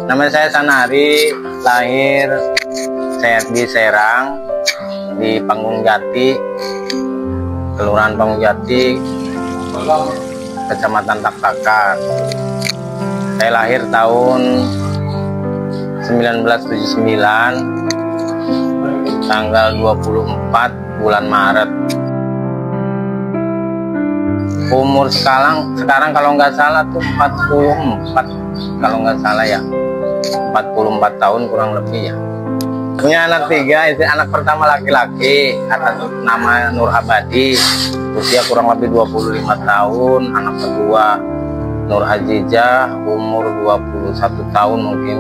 Nama saya Sanari, lahir saya di Serang, di Panggung Jati, Kelurahan Panggung Jati, Kecamatan Taktakan. Saya lahir tahun 1979, tanggal 24 bulan Maret. Umur sekarang kalau nggak salah tuh 44, kalau nggak salah ya, 44 tahun kurang lebih ya. Punya anak 3, istri anak pertama laki-laki, atas nama Nur Abadi, usia kurang lebih 25 tahun. Anak kedua Nur Azizah, umur 21 tahun mungkin,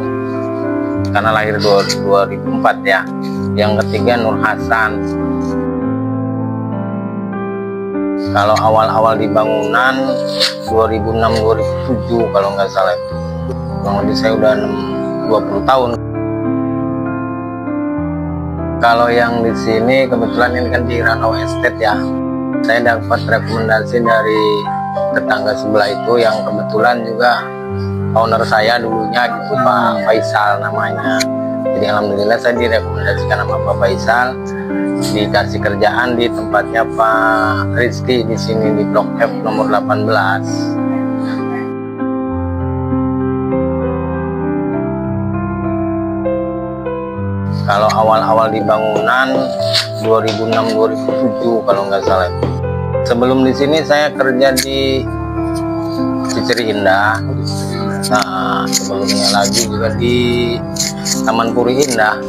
karena lahir 2004 ya. Yang ketiga Nur Hasan. Kalau awal-awal di bangunan 2006-2007 kalau nggak salah, kurang lebih saya udah 20 tahun. Kalau yang di sini kebetulan ini kan di Ranau Estate ya. Saya dapat rekomendasi dari tetangga sebelah itu yang kebetulan juga owner saya dulunya gitu, Pak Faisal namanya. Jadi alhamdulillah saya direkomendasikan sama Pak Faisal, dikasih kerjaan di tempatnya Pak Rizky di sini di Blok F nomor 18. Kalau awal-awal di bangunan 2006-2007 kalau nggak salah. Sebelum di sini saya kerja di Ciceri Indah. Nah, sebelumnya lagi juga di Taman Puri Indah.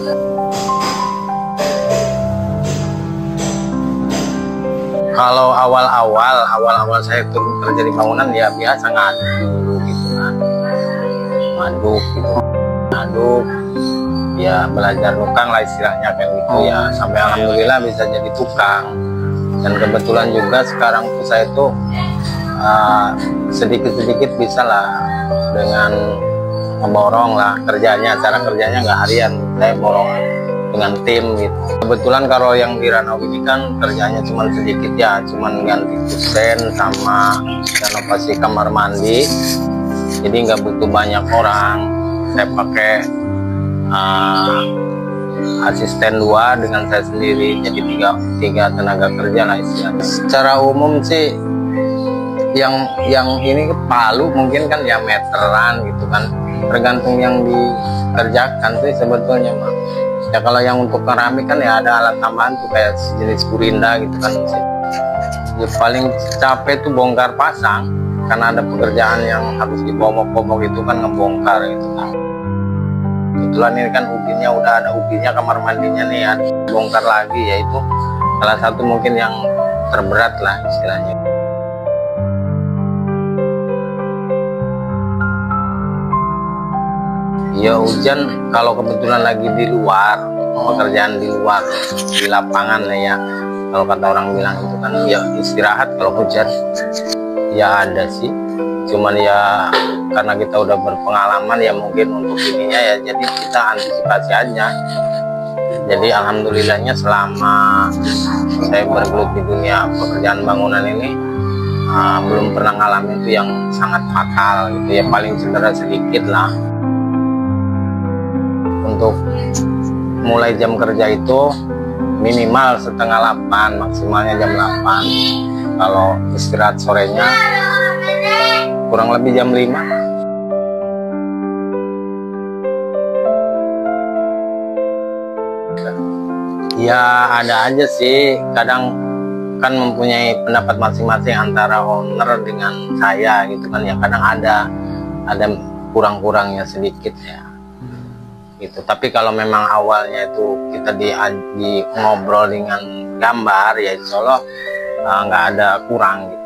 Kalau awal-awal saya turun kerja di bangunan ya biasa ngaduk dulu gitu kan, ngaduk gitu, ngaduk ya, belajar nukang lah istilahnya kayak gitu ya, sampai alhamdulillah bisa jadi tukang. Dan kebetulan juga sekarang tuh saya tuh sedikit-sedikit bisa lah dengan memborong lah kerjanya. Cara kerjanya nggak harian, saya borong dengan tim gitu. Kebetulan kalau yang di Ranau ini kan kerjanya cuma sedikit ya, cuman ganti kusen sama renovasi kamar mandi, jadi nggak butuh banyak orang. Saya pakai asisten 2 dengan saya sendiri, jadi tiga tenaga kerja lah istilahnya. Secara umum sih yang ini palu mungkin kan ya meteran gitu kan, tergantung yang dikerjakan sih sebetulnya mah. Ya kalau yang untuk keramik kan ya ada alat tambahan tuh kayak jenis gurinda gitu kan. Ya paling capek tuh bongkar pasang, karena ada pekerjaan yang harus dibomok-bomok itu kan, ngebongkar gitu kan. Kebetulan ini kan ubinnya udah ada, ubinnya kamar mandinya nih ya, bongkar lagi, yaitu salah satu mungkin yang terberat lah istilahnya. Ya hujan kalau kebetulan lagi di luar, pekerjaan di luar, di lapangan ya, kalau kata orang bilang itu kan ya istirahat kalau hujan. Ya ada sih, cuman ya karena kita udah berpengalaman ya mungkin untuk ininya ya, jadi kita antisipasi aja. Jadi alhamdulillahnya selama saya bergelut di dunia pekerjaan bangunan ini belum pernah ngalamin itu yang sangat fatal gitu ya, paling cedera sedikit lah. Untuk mulai jam kerja itu minimal setengah 8, maksimalnya jam 8. Kalau istirahat sorenya kurang lebih jam 5. Ya ada aja sih, kadang kan mempunyai pendapat masing-masing antara owner dengan saya gitu kan ya, kadang ada kurang-kurangnya sedikit ya gitu. Tapi kalau memang awalnya itu kita di ngobrol dengan gambar ya insya Allah nggak ada kurang gitu.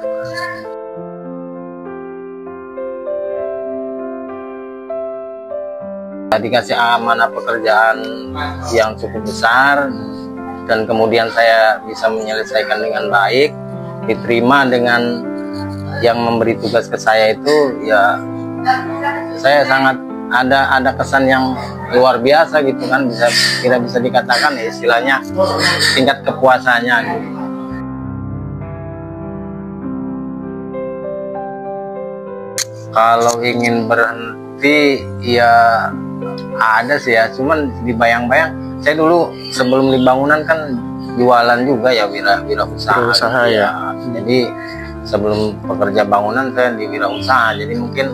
Dikasih amanah pekerjaan yang cukup besar, dan kemudian saya bisa menyelesaikan dengan baik, diterima dengan yang memberi tugas ke saya itu ya, saya sangat ada kesan yang luar biasa gitu kan, tidak bisa dikatakan ya istilahnya tingkat kepuasannya gitu. Kalau ingin berhenti ya ada sih ya, cuman dibayang-bayang saya dulu sebelum di bangunan kan jualan juga ya, wirausaha ya. Jadi sebelum pekerja bangunan saya di wirausaha, jadi mungkin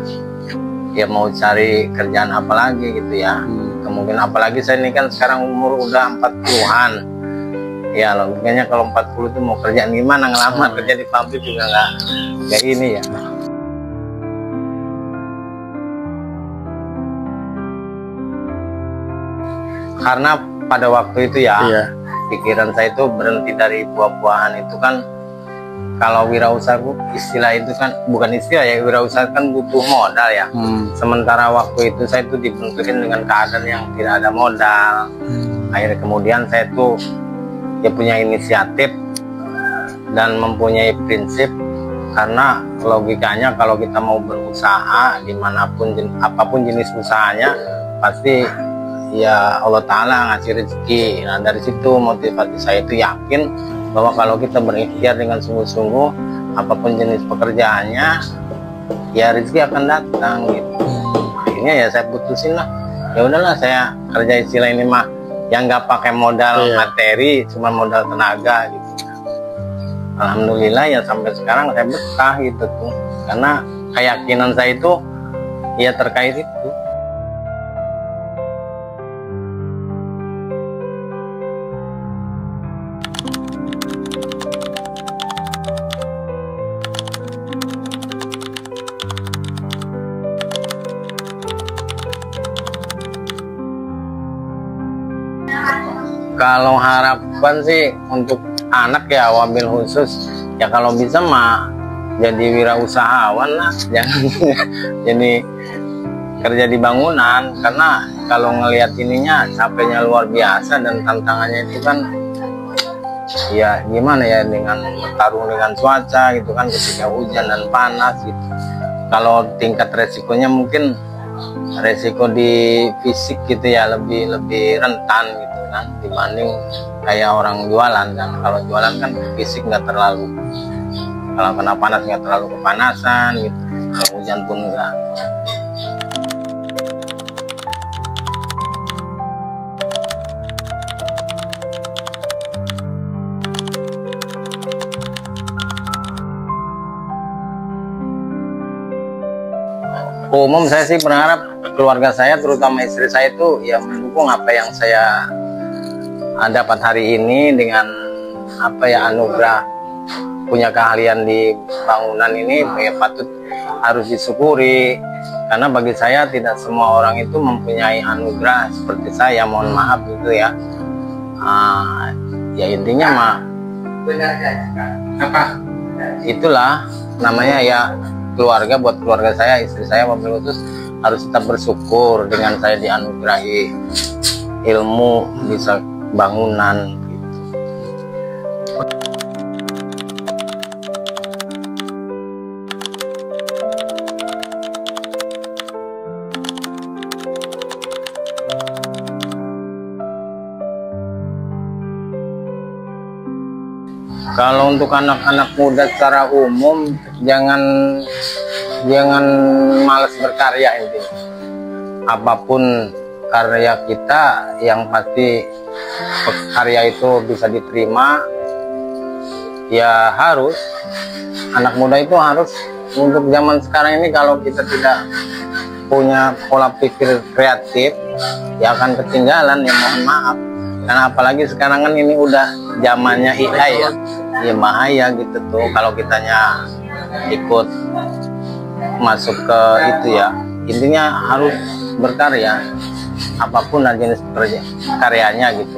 ya mau cari kerjaan apa lagi gitu ya. Kemungkinan apalagi saya ini kan sekarang umur udah 40-an. Ya logikanya kalau 40 itu mau kerjaan gimana, ngelamar kerja di pabrik juga nggak ini ya. Karena pada waktu itu ya, pikiran saya itu berhenti dari buah-buahan itu kan. Kalau wirausaha istilah itu kan bukan istilah ya, wirausaha kan butuh modal ya. Sementara waktu itu saya itu dibentukin dengan keadaan yang tidak ada modal. Akhirnya kemudian saya tuh ya punya inisiatif dan mempunyai prinsip, karena logikanya kalau kita mau berusaha dimanapun apapun jenis usahanya pasti ya Allah Ta'ala ngasih rezeki. Nah dari situ motivasi saya itu yakin bahwa kalau kita berikhtiar dengan sungguh-sungguh apapun jenis pekerjaannya ya rezeki akan datang gitu. Akhirnya ya saya putusin lah, ya udahlah saya kerja istilah ini mah yang nggak pakai modal materi, cuma modal tenaga gitu. Alhamdulillah ya sampai sekarang saya betah gitu tuh, karena keyakinan saya itu ya terkait itu. Kalau harapan sih untuk anak ya, wabil khusus ya kalau bisa mah jadi wirausahawan lah, jangan jadi kerja di bangunan. Karena kalau ngelihat ininya capeknya luar biasa dan tantangannya itu kan ya gimana ya, dengan bertarung dengan cuaca gitu kan, ketika hujan dan panas gitu. Kalau tingkat resikonya mungkin resiko di fisik gitu ya lebih rentan gitu kan dibanding kayak orang jualan. Dan kalau jualan kan fisik nggak terlalu, kalau kena panas nggak terlalu kepanasan gitu, kalau hujan pun enggak. Umum saya sih berharap keluarga saya terutama istri saya itu ya mendukung apa yang saya dapat hari ini dengan apa ya anugerah punya keahlian di bangunan ini ya patut harus disyukuri. Karena bagi saya tidak semua orang itu mempunyai anugerah seperti saya, mohon maaf gitu ya. Ya intinya mah itulah namanya ya keluarga. Buat keluarga saya, istri saya wabil khusus harus tetap bersyukur dengan saya dianugerahi ilmu bisa bangunan gitu. Kalau untuk anak-anak muda secara umum jangan malas berkarya intinya. Apapun karya kita yang pasti karya itu bisa diterima. Ya harus anak muda itu harus, untuk zaman sekarang ini kalau kita tidak punya pola pikir kreatif ya akan ketinggalan ya, mohon maaf. Karena apalagi sekarang kan ini udah zamannya AI ya, ya bahaya gitu tuh kalau kitanya ikut masuk ke itu ya. Intinya harus berkarya apapun jenis karyanya gitu.